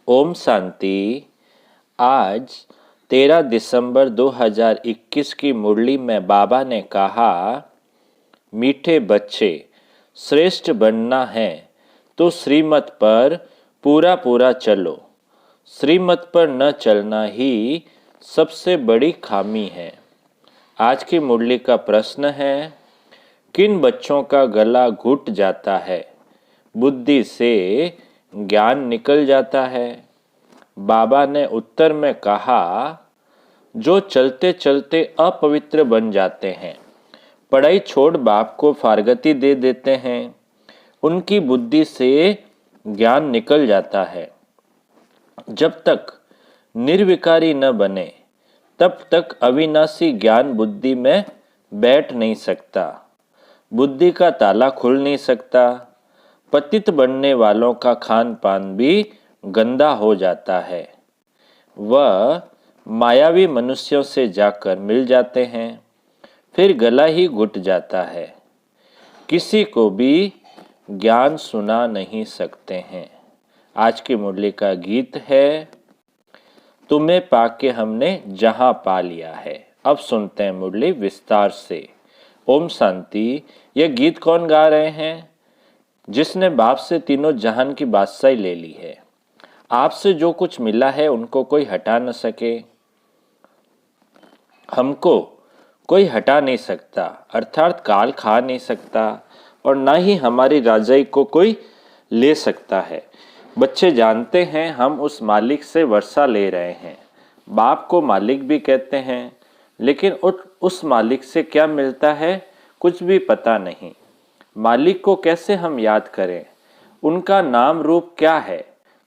ओम शांति। आज 13 दिसंबर 2021 की मुरली में बाबा ने कहा, मीठे बच्चे, श्रेष्ठ बनना है तो श्रीमत पर पूरा पूरा चलो। श्रीमत पर न चलना ही सबसे बड़ी खामी है। आज की मुरली का प्रश्न है, किन बच्चों का गला घुट जाता है, बुद्धि से ज्ञान निकल जाता है? बाबा ने उत्तर में कहा, जो चलते चलते अपवित्र बन जाते हैं, पढ़ाई छोड़ बाप को फारगती दे देते हैं, उनकी बुद्धि से ज्ञान निकल जाता है। जब तक निर्विकारी न बने तब तक अविनाशी ज्ञान बुद्धि में बैठ नहीं सकता। बुद्धि का ताला खुल नहीं सकता। पतित बनने वालों का खान पान भी गंदा हो जाता है। वह मायावी मनुष्यों से जाकर मिल जाते हैं, फिर गला ही घुट जाता है। किसी को भी ज्ञान सुना नहीं सकते हैं। आज की मुरली का गीत है, तुम्हें पाके हमने जहां पा लिया है। अब सुनते हैं मुरली विस्तार से। ओम शांति। यह गीत कौन गा रहे हैं? जिसने बाप से तीनों जहान की बादशाही ले ली है। आपसे जो कुछ मिला है उनको कोई हटा न सके। हमको कोई हटा नहीं सकता, अर्थात काल खा नहीं सकता, और ना ही हमारी राजाई को कोई ले सकता है। बच्चे जानते हैं हम उस मालिक से वर्षा ले रहे हैं। बाप को मालिक भी कहते हैं, लेकिन उस मालिक से क्या मिलता है कुछ भी पता नहीं। मालिक को कैसे हम याद करें? उनका नाम रूप क्या है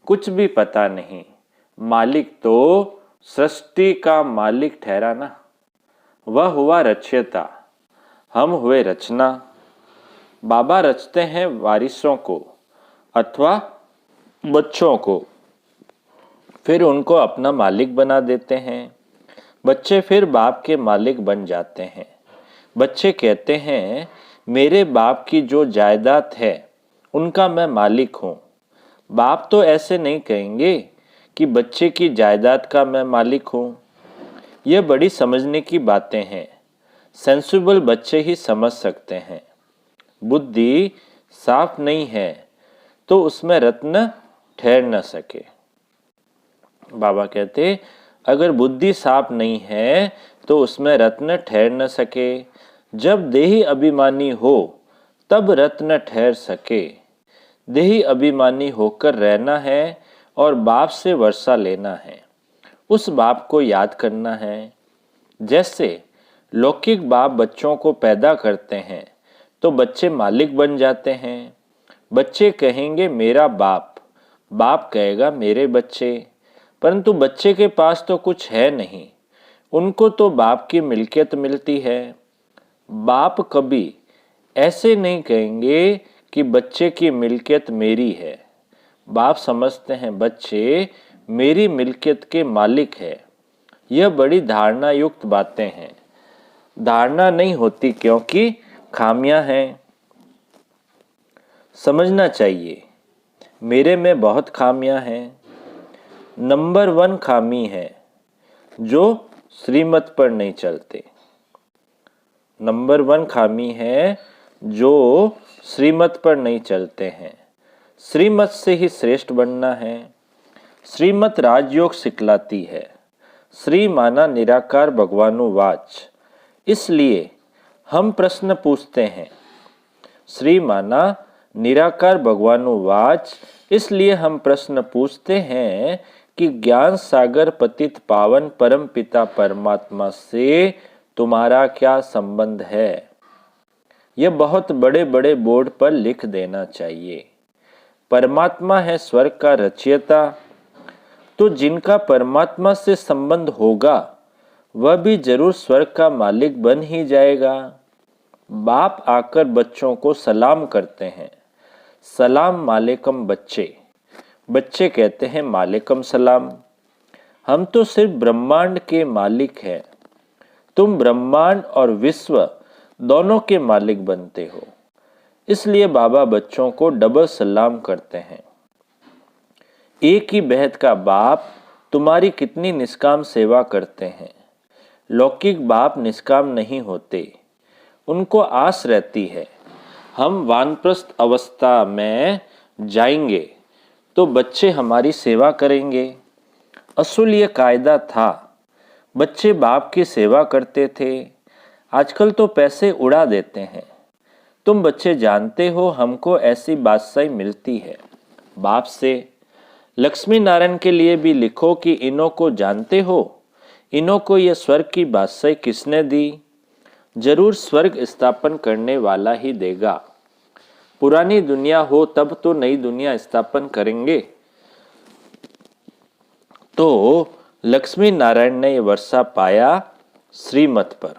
कुछ भी पता नहीं। मालिक तो सृष्टि का मालिक ठहरा ना। वह हुआ रचयिता, हम हुए रचना। बाबा रचते हैं वारिसों को अथवा बच्चों को, फिर उनको अपना मालिक बना देते हैं। बच्चे फिर बाप के मालिक बन जाते हैं। बच्चे कहते हैं, मेरे बाप की जो जायदाद है उनका मैं मालिक हूँ। बाप तो ऐसे नहीं कहेंगे कि बच्चे की जायदाद का मैं मालिक हूँ। यह बड़ी समझने की बातें हैं। सेंसिबल बच्चे ही समझ सकते हैं। बुद्धि साफ नहीं है तो उसमें रत्न ठहर न सके। बाबा कहते, अगर बुद्धि साफ नहीं है तो उसमें रत्न ठहर न सके। जब देही अभिमानी हो तब रत्न ठहर सके। देही अभिमानी होकर रहना है और बाप से वर्षा लेना है। उस बाप को याद करना है। जैसे लौकिक बाप बच्चों को पैदा करते हैं तो बच्चे मालिक बन जाते हैं। बच्चे कहेंगे मेरा बाप, बाप कहेगा मेरे बच्चे, परंतु बच्चे के पास तो कुछ है नहीं। उनको तो बाप की मिल्कियत मिलती है। बाप कभी ऐसे नहीं कहेंगे कि बच्चे की मिल्कियत मेरी है। बाप समझते हैं बच्चे मेरी मिल्कियत के मालिक है। यह बड़ी धारणा युक्त बातें हैं। धारणा नहीं होती क्योंकि खामियां हैं। समझना चाहिए, मेरे में बहुत खामियां हैं। नंबर 1 खामी है जो श्रीमत पर नहीं चलते। नंबर 1 खामी है जो श्रीमत पर नहीं चलते हैं। श्रीमत से ही श्रेष्ठ बनना है। श्रीमत राजयोग सिखलाती है। श्री माना निराकार भगवानुवाच। इसलिए हम प्रश्न पूछते हैं। श्री माना निराकार भगवानुवाच, इसलिए हम प्रश्न पूछते हैं कि ज्ञान सागर पतित पावन परम पिता परमात्मा से तुम्हारा क्या संबंध है? यह बहुत बड़े बड़े बोर्ड पर लिख देना चाहिए। परमात्मा है स्वर्ग का रचयिता, तो जिनका परमात्मा से संबंध होगा वह भी जरूर स्वर्ग का मालिक बन ही जाएगा। बाप आकर बच्चों को सलाम करते हैं। सलाम मालेकम बच्चे। बच्चे कहते हैं मालेकम सलाम। हम तो सिर्फ ब्रह्मांड के मालिक हैं। तुम ब्रह्मांड और विश्व दोनों के मालिक बनते हो। इसलिए बाबा बच्चों को डबल सलाम करते हैं। एक ही बेहद का बाप तुम्हारी कितनी निष्काम सेवा करते हैं। लौकिक बाप निष्काम नहीं होते, उनको आस रहती है हम वानप्रस्थ अवस्था में जाएंगे तो बच्चे हमारी सेवा करेंगे। असूल ये कायदा था, बच्चे बाप की सेवा करते थे। आजकल तो पैसे उड़ा देते हैं। तुम बच्चे जानते हो हमको ऐसी बादशाही मिलती है बाप से। लक्ष्मी नारायण के लिए भी लिखो कि इन्हों को जानते हो, इन्हों को यह स्वर्ग की बादशाही किसने दी। जरूर स्वर्ग स्थापन करने वाला ही देगा। पुरानी दुनिया हो तब तो नई दुनिया स्थापन करेंगे। तो लक्ष्मी नारायण ने यह वर्षा पाया श्रीमत पर।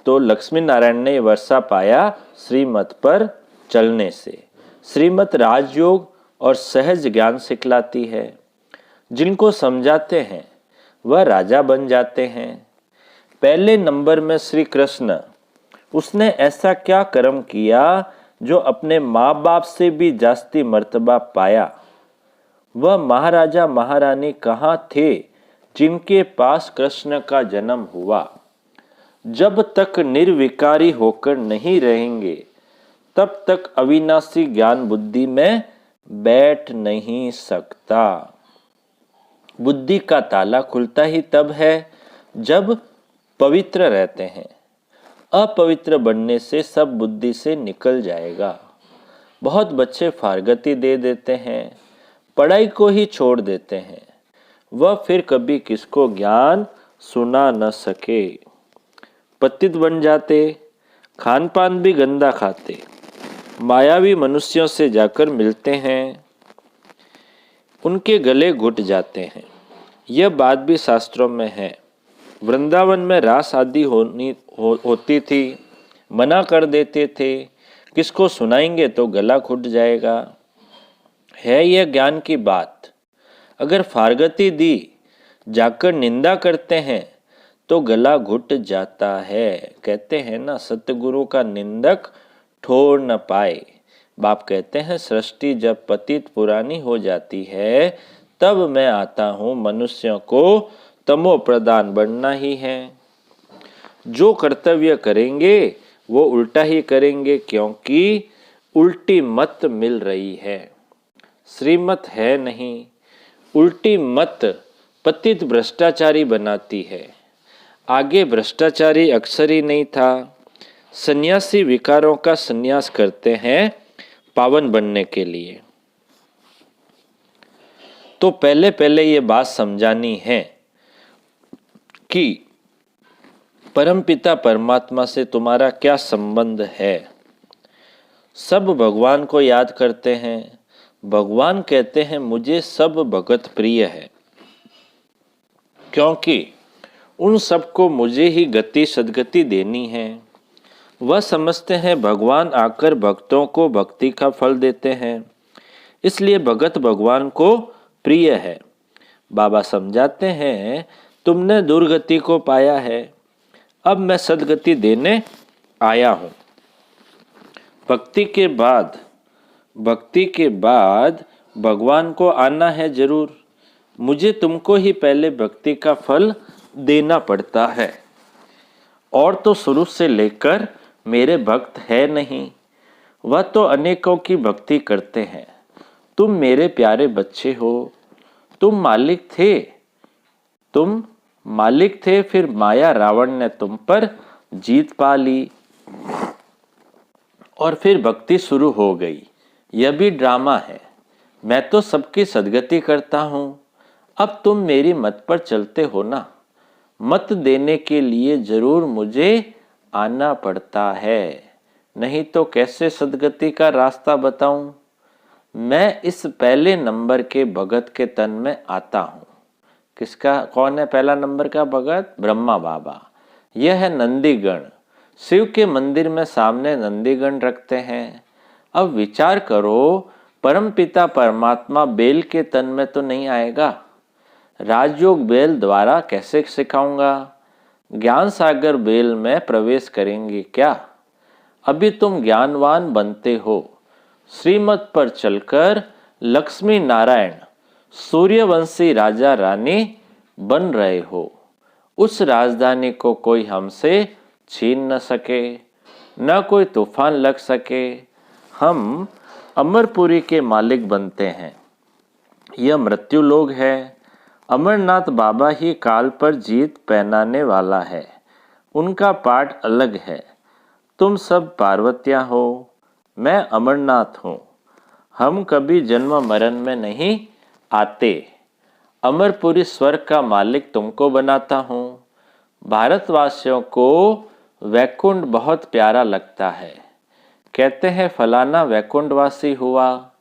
तो लक्ष्मी नारायण ने वर्षा पाया श्रीमत पर चलने से। श्रीमत राजयोग और सहज ज्ञान सिखलाती है। जिनको समझाते हैं वह राजा बन जाते हैं। पहले नंबर में श्री कृष्ण, उसने ऐसा क्या कर्म किया जो अपने माँ बाप से भी जास्ती मर्तबा पाया। वह महाराजा महारानी कहाँ थे जिनके पास कृष्ण का जन्म हुआ। जब तक निर्विकारी होकर नहीं रहेंगे तब तक अविनाशी ज्ञान बुद्धि में बैठ नहीं सकता। बुद्धि का ताला खुलता ही तब है जब पवित्र रहते हैं। अपवित्र बनने से सब बुद्धि से निकल जाएगा। बहुत बच्चे फारगती दे देते हैं, पढ़ाई को ही छोड़ देते हैं। वह फिर कभी किसको ज्ञान सुना न सके। पतित बन जाते, खान पान भी गंदा खाते, मायावी मनुष्यों से जाकर मिलते हैं, उनके गले घुट जाते हैं। यह बात भी शास्त्रों में है। वृंदावन में रास आदि होती थी, मना कर देते थे, किसको सुनाएंगे तो गला घुट जाएगा। है यह ज्ञान की बात। अगर फारगती दी जाकर निंदा करते हैं तो गला घुट जाता है। कहते हैं ना, सतगुरु का निंदक ठोर न पाए। बाप कहते हैं सृष्टि जब पतित पुरानी हो जाती है तब मैं आता हूँ मनुष्यों को तमो प्रदान बनना ही है। जो कर्तव्य करेंगे वो उल्टा ही करेंगे, क्योंकि उल्टी मत मिल रही है, श्रीमत है नहीं। उल्टी मत पतित भ्रष्टाचारी बनाती है। आगे भ्रष्टाचारी अक्सर ही नहीं था। सन्यासी विकारों का सन्यास करते हैं पावन बनने के लिए। तो पहले पहले ये बात समझानी है कि परमपिता परमात्मा से तुम्हारा क्या संबंध है। सब भगवान को याद करते हैं। भगवान कहते हैं मुझे सब भगत प्रिय है, क्योंकि उन सबको मुझे ही गति सद्गति देनी है। वह समझते हैं भगवान आकर भक्तों को भक्ति का फल देते हैं, इसलिए भगत भगवान को प्रिय है। बाबा समझाते हैं तुमने दुर्गति को पाया है, अब मैं सद्गति देने आया हूँ। भक्ति के बाद भगवान को आना है जरूर। मुझे तुमको ही पहले भक्ति का फल देना पड़ता है। और तो शुरू से लेकर मेरे भक्त है नहीं, वह तो अनेकों की भक्ति करते हैं। तुम मेरे प्यारे बच्चे हो, तुम मालिक थे, फिर माया रावण ने तुम पर जीत पा ली और फिर भक्ति शुरू हो गई। यह भी ड्रामा है। मैं तो सबकी सद्गति करता हूँ, अब तुम मेरी मत पर चलते हो ना। मत देने के लिए जरूर मुझे आना पड़ता है, नहीं तो कैसे सद्गति का रास्ता बताऊं। मैं इस पहले नंबर के भगत के तन में आता हूँ। किसका, कौन है पहला नंबर का भगत? ब्रह्मा बाबा। यह है नंदीगण। शिव के मंदिर में सामने नंदीगण रखते हैं। अब विचार करो, परमपिता परमात्मा बेल के तन में तो नहीं आएगा। राजयोग बेल द्वारा कैसे सिखाऊंगा? ज्ञान सागर बेल में प्रवेश करेंगे क्या? अभी तुम ज्ञानवान बनते हो, श्रीमत पर चलकर लक्ष्मी नारायण सूर्यवंशी राजा रानी बन रहे हो। उस राजधानी को कोई हमसे छीन न सके, न कोई तूफान लग सके। हम अमरपुरी के मालिक बनते हैं। यह मृत्यु लोक है। अमरनाथ बाबा ही काल पर जीत पहनाने वाला है। उनका पाठ अलग है। तुम सब पार्वतियां हो, मैं अमरनाथ हूँ। हम कभी जन्म मरण में नहीं आते। अमरपुरी स्वर्ग का मालिक तुमको बनाता हूँ। भारतवासियों को वैकुंठ बहुत प्यारा लगता है। कहते हैं फलाना वैकुंठवासी हुआ,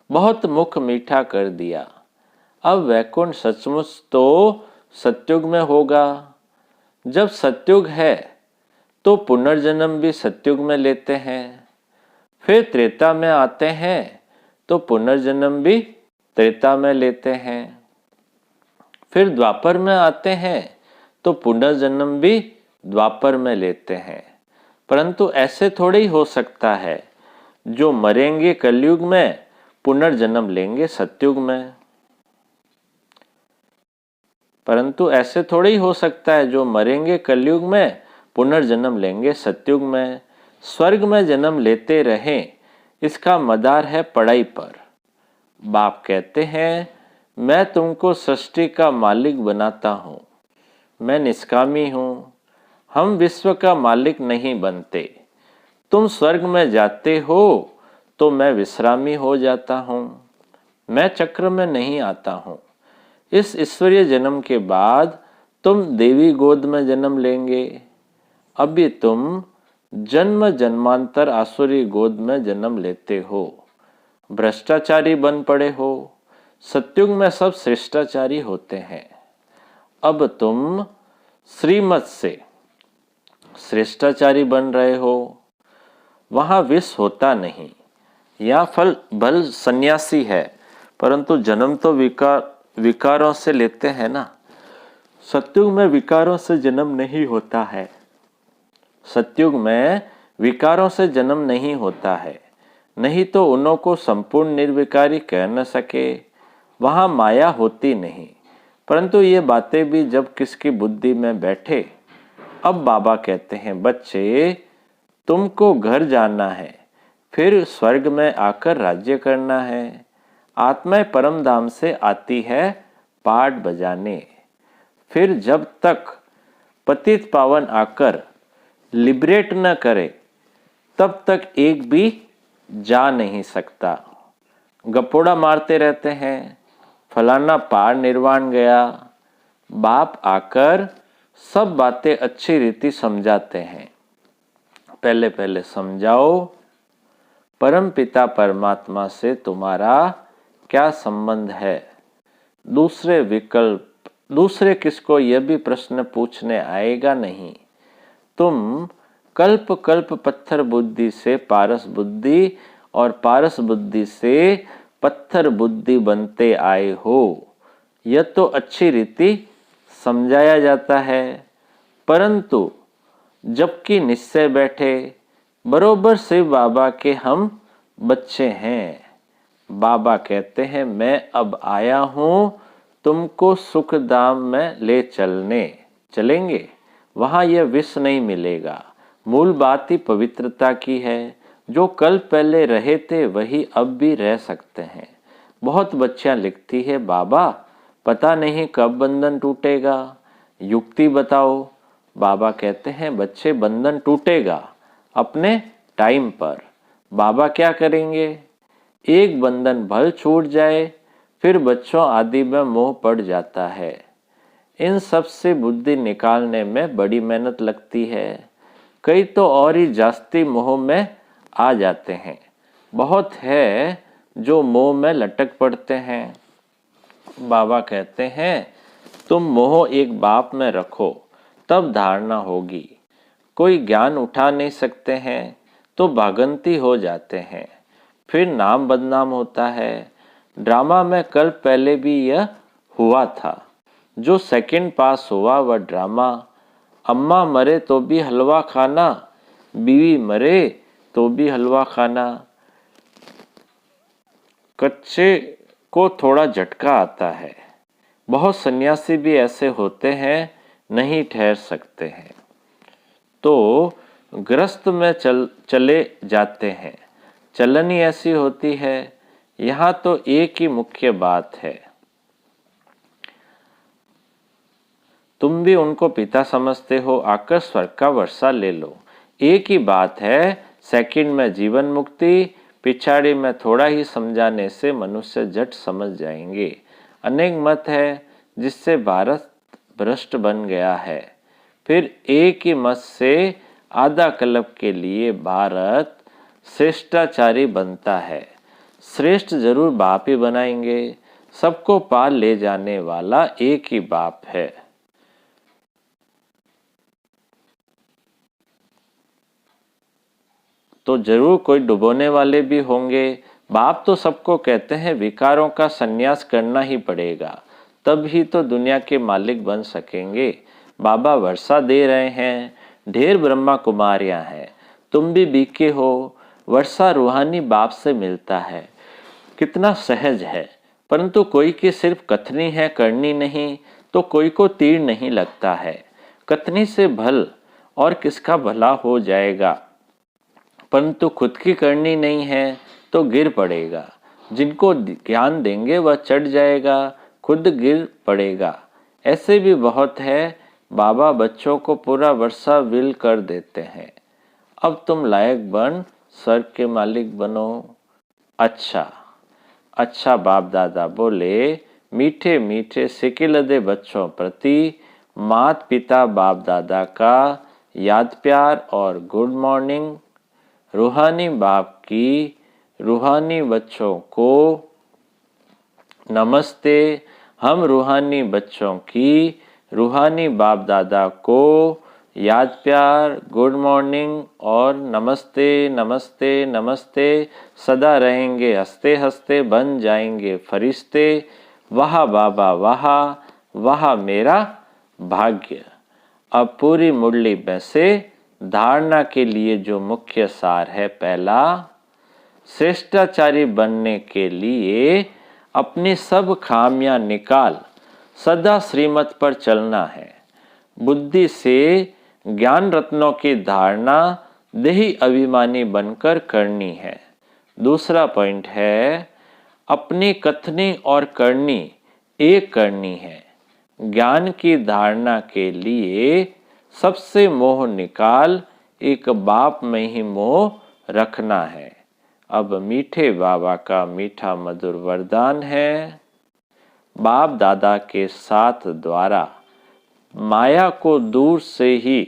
बहुत मुख मीठा कर दिया। अब वैकुंठ सचमुच तो सतयुग में होगा। जब सतयुग है तो पुनर्जन्म भी सतयुग में लेते हैं। फिर त्रेता में आते हैं तो पुनर्जन्म भी त्रेता में लेते हैं। फिर द्वापर में आते हैं तो पुनर्जन्म भी द्वापर में लेते हैं। परंतु ऐसे थोड़े ही हो सकता है जो मरेंगे कलयुग में पुनर्जन्म लेंगे सतयुग में। परंतु ऐसे थोड़े ही हो सकता है जो मरेंगे कलयुग में पुनर्जन्म लेंगे सतयुग में। स्वर्ग में जन्म लेते रहें, इसका मदार है पढ़ाई पर। बाप कहते हैं मैं तुमको सृष्टि का मालिक बनाता हूँ। मैं निष्कामी हूँ। हम विश्व का मालिक नहीं बनते। तुम स्वर्ग में जाते हो तो मैं विश्रामी हो जाता हूँ। मैं चक्र में नहीं आता हूँ। इस ईश्वरीय जन्म के बाद तुम देवी गोद में जन्म लेंगे। अभी तुम जन्म जन्मांतर आसुरी गोद में जन्म लेते हो। भ्रष्टाचारी बन पड़े हो। सतयुग में सब श्रेष्ठाचारी होते हैं। अब तुम श्रीमत से श्रेष्ठाचारी बन रहे हो। वहां विष होता नहीं। या फल भल सन्यासी है, परंतु जन्म तो विकारों से लेते हैं ना। सतयुग में विकारों से जन्म नहीं होता है। सतयुग में विकारों से जन्म नहीं होता है। नहीं तो उन्हों को संपूर्ण निर्विकारी कह न सके। वहां माया होती नहीं। परंतु ये बातें भी जब किसकी बुद्धि में बैठे। अब बाबा कहते हैं बच्चे तुमको घर जाना है, फिर स्वर्ग में आकर राज्य करना है। आत्मा परम धाम से आती है पाठ बजाने। फिर जब तक पतित पावन आकर लिबरेट न करे तब तक एक भी जा नहीं सकता। गपोड़ा मारते रहते हैं फलाना पार निर्वाण गया। बाप आकर सब बातें अच्छी रीति समझाते हैं। पहले पहले समझाओ परम पिता परमात्मा से तुम्हारा क्या संबंध है। दूसरे किसको यह भी प्रश्न पूछने आएगा नहीं। तुम कल्प कल्प पत्थर बुद्धि से पारस बुद्धि और पारस बुद्धि से पत्थर बुद्धि बनते आए हो। यह तो अच्छी रीति समझाया जाता है। परंतु जबकि निश्चय बैठे बरोबर शिव बाबा के हम बच्चे हैं। बाबा कहते हैं मैं अब आया हूँ तुमको सुख धाम में ले चलेंगे। वहाँ यह विष नहीं मिलेगा। मूल बात ही पवित्रता की है। जो कल पहले रहे थे वही अब भी रह सकते हैं। बहुत बच्चियां लिखती है बाबा पता नहीं कब बंधन टूटेगा, युक्ति बताओ। बाबा कहते हैं बच्चे बंधन टूटेगा अपने टाइम पर। बाबा क्या करेंगे, एक बंधन भल छूट जाए फिर बच्चों आदि में मोह पड़ जाता है। इन सब से बुद्धि निकालने में बड़ी मेहनत लगती है। कई तो और ही जास्ती मोह में आ जाते हैं। बहुत है जो मोह में लटक पड़ते हैं। बाबा कहते हैं तुम मोह एक बाप में रखो तब धारणा होगी। कोई ज्ञान उठा नहीं सकते हैं तो भागंती हो जाते हैं, फिर नाम बदनाम होता है। ड्रामा में कल पहले भी यह हुआ था। जो सेकंड पास हुआ वह ड्रामा। अम्मा मरे तो भी हलवा खाना, बीवी मरे तो भी हलवा खाना। कच्चे को थोड़ा झटका आता है। बहुत सन्यासी भी ऐसे होते हैं, नहीं ठहर सकते हैं तो ग्रस्त में चले जाते हैं। चलनी ऐसी होती है। यहाँ तो एक ही मुख्य बात है, तुम भी उनको पिता समझते हो, आकर स्वर्ग का वर्षा ले लो। एक ही बात है, सेकंड में जीवन मुक्ति, पिछाड़ी में थोड़ा ही समझाने से मनुष्य झट समझ जाएंगे। अनेक मत है जिससे भारत भ्रष्ट बन गया है। फिर एक ही मत से आधा कल्प के लिए भारत श्रेष्ठाचारी बनता है। श्रेष्ठ जरूर बाप ही बनाएंगे। सबको पार ले जाने वाला एक ही बाप है। तो जरूर कोई डुबोने वाले भी होंगे। बाप तो सबको कहते हैं विकारों का संन्यास करना ही पड़ेगा, तब ही तो दुनिया के मालिक बन सकेंगे। बाबा वर्षा दे रहे हैं, ढेर ब्रह्मा कुमारियां हैं, तुम भी बीके हो। वर्षा रूहानी बाप से मिलता है, कितना सहज है। परंतु कोई की सिर्फ कथनी है, करनी नहीं, तो कोई को तीर नहीं लगता है। कथनी से भल और किसका भला हो जाएगा, परंतु खुद की करनी नहीं है तो गिर पड़ेगा। जिनको ज्ञान देंगे वह चढ़ जाएगा, खुद गिर पड़ेगा। ऐसे भी बहुत है। बाबा बच्चों को पूरा वर्षा विल कर देते हैं, अब तुम लायक बन स्वर्ग के मालिक बनो। अच्छा अच्छा बाप दादा बोले, मीठे मीठे सिकिलदे बच्चों प्रति मात पिता बाप दादा का याद प्यार और गुड मॉर्निंग। रूहानी बाप की रूहानी बच्चों को नमस्ते। हम रूहानी बच्चों की रूहानी बाप दादा को याद प्यार, गुड मॉर्निंग और नमस्ते नमस्ते नमस्ते सदा रहेंगे। हंसते हंसते बन जाएंगे फरिश्ते। वाह बाबा वाह, वाह मेरा भाग्य। अब पूरी मुरली में से धारणा के लिए जो मुख्य सार है, पहला, श्रेष्ठाचारी बनने के लिए अपनी सब खामियां निकाल सदा श्रीमत पर चलना है। बुद्धि से ज्ञान रत्नों की धारणा देही अभिमानी बनकर करनी है। दूसरा पॉइंट है, अपनी कथनी और करनी एक करनी है। ज्ञान की धारणा के लिए सबसे मोह निकाल, एक बाप में ही मोह रखना है। अब मीठे बाबा का मीठा मधुर वरदान है। बाप दादा के साथ द्वारा माया को दूर से ही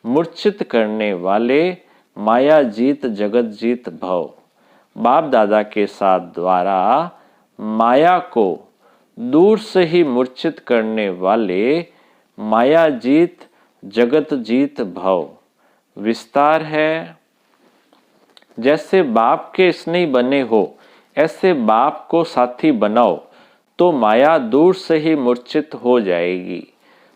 मूर्छित करने वाले माया जीत जगत जीत भव। बाप दादा के साथ द्वारा माया को दूर से ही मूर्छित करने वाले माया जीत जगत जीत भव। विस्तार है, जैसे बाप के स्नेही बने हो ऐसे बाप को साथी बनाओ तो माया दूर से ही मूर्छित हो जाएगी।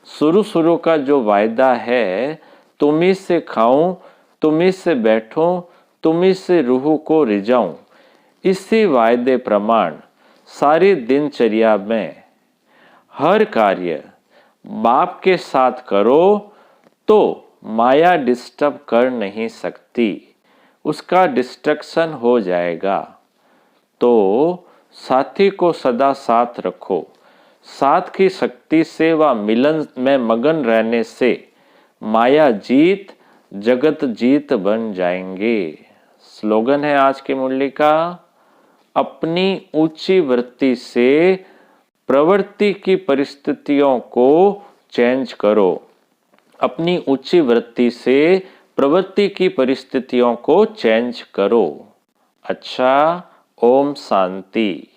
शुरू शुरू का जो वायदा है, तुम्ही से खाऊं, तुम्ही से बैठूं, तुम्ही से रूह को रिझाऊं, इसी वायदे प्रमाण सारी दिनचर्या में हर कार्य बाप के साथ करो तो माया डिस्टर्ब कर नहीं सकती, उसका डिस्ट्रक्शन हो जाएगा। तो साथी को सदा साथ रखो। साथ की शक्ति से व मिलन में मगन रहने से माया जीत जगत जीत बन जाएंगे। स्लोगन है आज की मुरली का, अपनी ऊंची वृत्ति से प्रवृत्ति की परिस्थितियों को चेंज करो। अपनी ऊंची वृत्ति से प्रवृत्ति की परिस्थितियों को चेंज करो। अच्छा, ओम शांति।